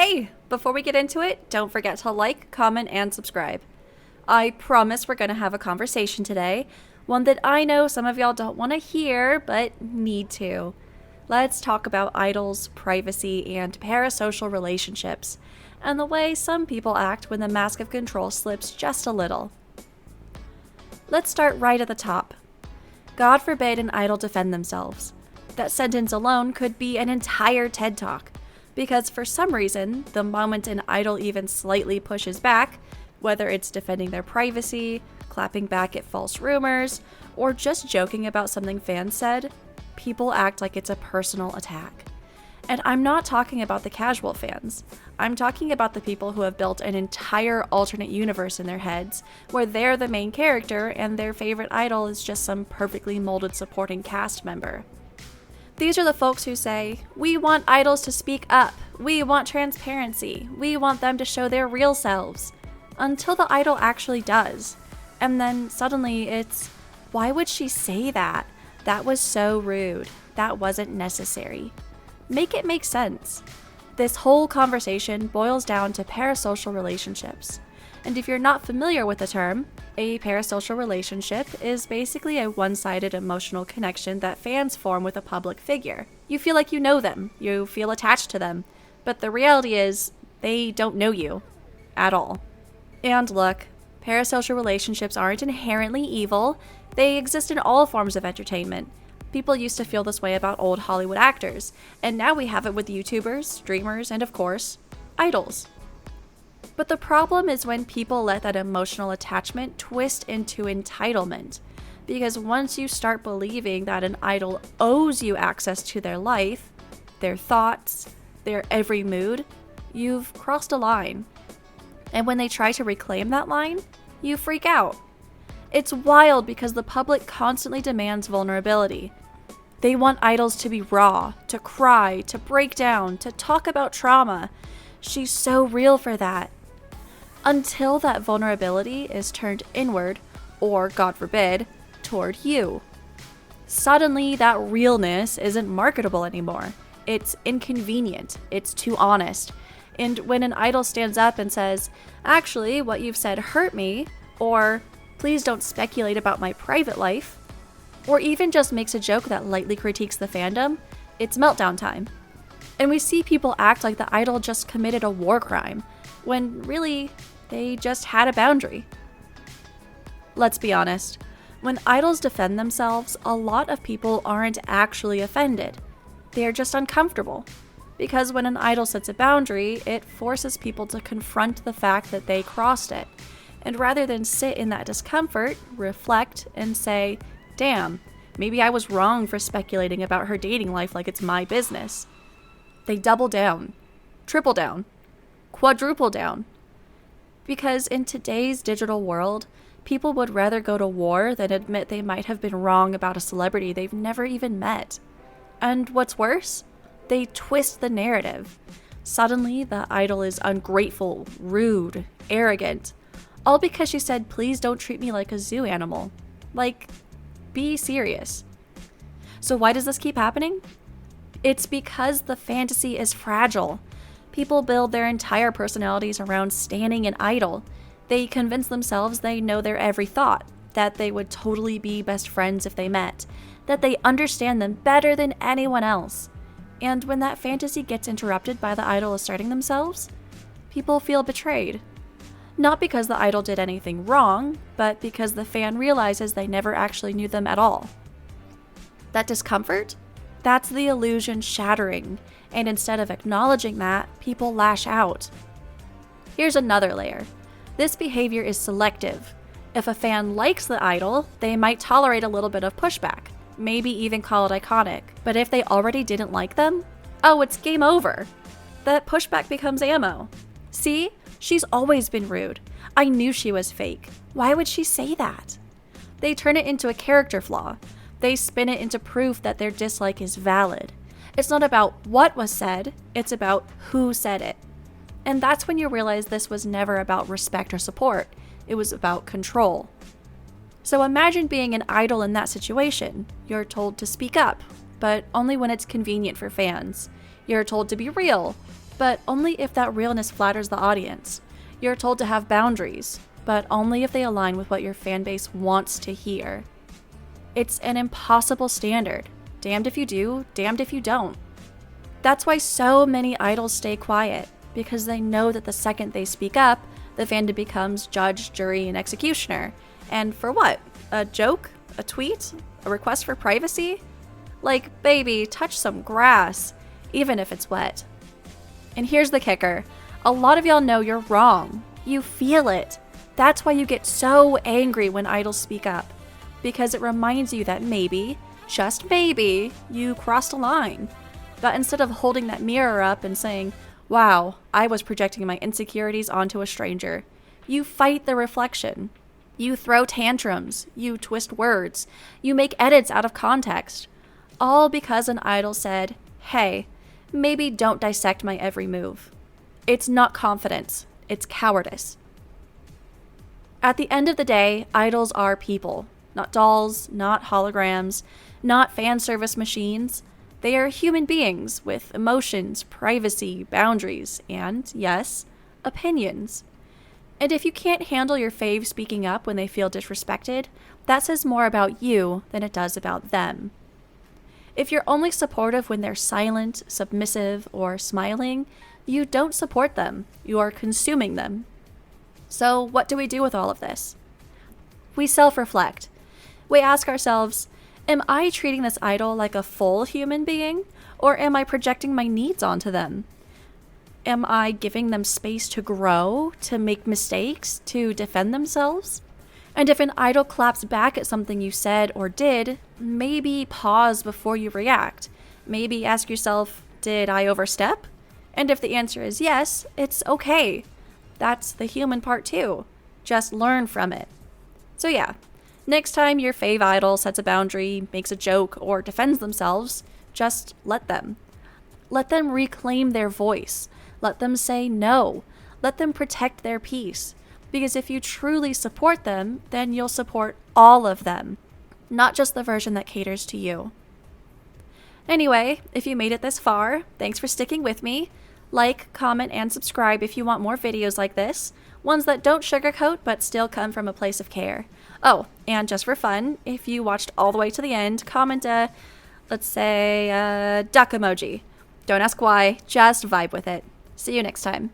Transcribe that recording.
Hey, before we get into it, don't forget to like, comment, and subscribe. I promise we're going to have a conversation today, one that I know some of y'all don't want to hear, but need to. Let's talk about idols, privacy, and parasocial relationships, and the way some people act when the mask of control slips just a little. Let's start right at the top. God forbid an idol defend themselves. That sentence alone could be an entire TED Talk, because for some reason, the moment an idol even slightly pushes back, whether it's defending their privacy, clapping back at false rumors, or just joking about something fans said, people act like it's a personal attack. And I'm not talking about the casual fans. I'm talking about the people who have built an entire alternate universe in their heads, where they're the main character and their favorite idol is just some perfectly molded supporting cast member. These are the folks who say, we want idols to speak up, we want transparency, we want them to show their real selves, until the idol actually does. And then suddenly it's, why would she say that? That was so rude. That wasn't necessary. Make it make sense. This whole conversation boils down to parasocial relationships. And if you're not familiar with the term, a parasocial relationship is basically a one-sided emotional connection that fans form with a public figure. You feel like you know them, you feel attached to them, but the reality is they don't know you at all. And look, parasocial relationships aren't inherently evil. They exist in all forms of entertainment. People used to feel this way about old Hollywood actors, and now we have it with YouTubers, streamers, and of course, idols. But the problem is when people let that emotional attachment twist into entitlement. Because once you start believing that an idol owes you access to their life, their thoughts, their every mood, you've crossed a line. And when they try to reclaim that line, you freak out. It's wild because the public constantly demands vulnerability. They want idols to be raw, to cry, to break down, to talk about trauma. She's so real for that. Until that vulnerability is turned inward, or, God forbid, toward you. Suddenly, that realness isn't marketable anymore. It's inconvenient. It's too honest. And when an idol stands up and says, actually, what you've said hurt me, or please don't speculate about my private life, or even just makes a joke that lightly critiques the fandom, it's meltdown time. And we see people act like the idol just committed a war crime, when really, they just had a boundary. Let's be honest, when idols defend themselves, a lot of people aren't actually offended. They're just uncomfortable. Because when an idol sets a boundary, it forces people to confront the fact that they crossed it. And rather than sit in that discomfort, reflect and say, damn, maybe I was wrong for speculating about her dating life like it's my business. They double down, triple down, quadruple down. Because in today's digital world, people would rather go to war than admit they might have been wrong about a celebrity they've never even met. And what's worse? They twist the narrative. Suddenly, the idol is ungrateful, rude, arrogant, all because she said, please don't treat me like a zoo animal. Like, be serious. So why does this keep happening? It's because the fantasy is fragile. People build their entire personalities around standing an idol. They convince themselves they know their every thought, that they would totally be best friends if they met, that they understand them better than anyone else. And when that fantasy gets interrupted by the idol asserting themselves, people feel betrayed. Not because the idol did anything wrong, but because the fan realizes they never actually knew them at all. That discomfort? That's the illusion shattering, and instead of acknowledging that, people lash out. Here's another layer. This behavior is selective. If a fan likes the idol, they might tolerate a little bit of pushback, maybe even call it iconic. But if they already didn't like them, oh, it's game over. That pushback becomes ammo. See? She's always been rude. I knew she was fake. Why would she say that? They turn it into a character flaw. They spin it into proof that their dislike is valid. It's not about what was said, it's about who said it. And that's when you realize this was never about respect or support. It was about control. So imagine being an idol in that situation. You're told to speak up, but only when it's convenient for fans. You're told to be real, but only if that realness flatters the audience. You're told to have boundaries, but only if they align with what your fanbase wants to hear. It's an impossible standard. Damned if you do, damned if you don't. That's why so many idols stay quiet, because they know that the second they speak up, the fandom becomes judge, jury, and executioner. And for what? A joke? A tweet? A request for privacy? Like, baby, touch some grass, even if it's wet. And here's the kicker. A lot of y'all know you're wrong. You feel it. That's why you get so angry when idols speak up, because it reminds you that maybe, just maybe, you crossed a line. But instead of holding that mirror up and saying, wow, I was projecting my insecurities onto a stranger, you fight the reflection. You throw tantrums, you twist words, you make edits out of context, all because an idol said, hey, maybe don't dissect my every move. It's not confidence, it's cowardice. At the end of the day, idols are people, not dolls, not holograms, not fan service machines. They are human beings with emotions, privacy, boundaries, and, yes, opinions. And if you can't handle your fave speaking up when they feel disrespected, that says more about you than it does about them. If you're only supportive when they're silent, submissive, or smiling, you don't support them. You are consuming them. So what do we do with all of this? We self-reflect. We ask ourselves, am I treating this idol like a full human being, or am I projecting my needs onto them? Am I giving them space to grow, to make mistakes, to defend themselves? And if an idol claps back at something you said or did, maybe pause before you react. Maybe ask yourself, did I overstep? And if the answer is yes, it's okay. That's the human part too. Just learn from it. So yeah, next time your fave idol sets a boundary, makes a joke, or defends themselves, just let them. Let them reclaim their voice. Let them say no. Let them protect their peace. Because if you truly support them, then you'll support all of them, not just the version that caters to you. Anyway, if you made it this far, thanks for sticking with me. Like, comment, and subscribe if you want more videos like this, ones that don't sugarcoat but still come from a place of care. Oh, and just for fun, if you watched all the way to the end, comment let's say, duck emoji. Don't ask why, just vibe with it. See you next time.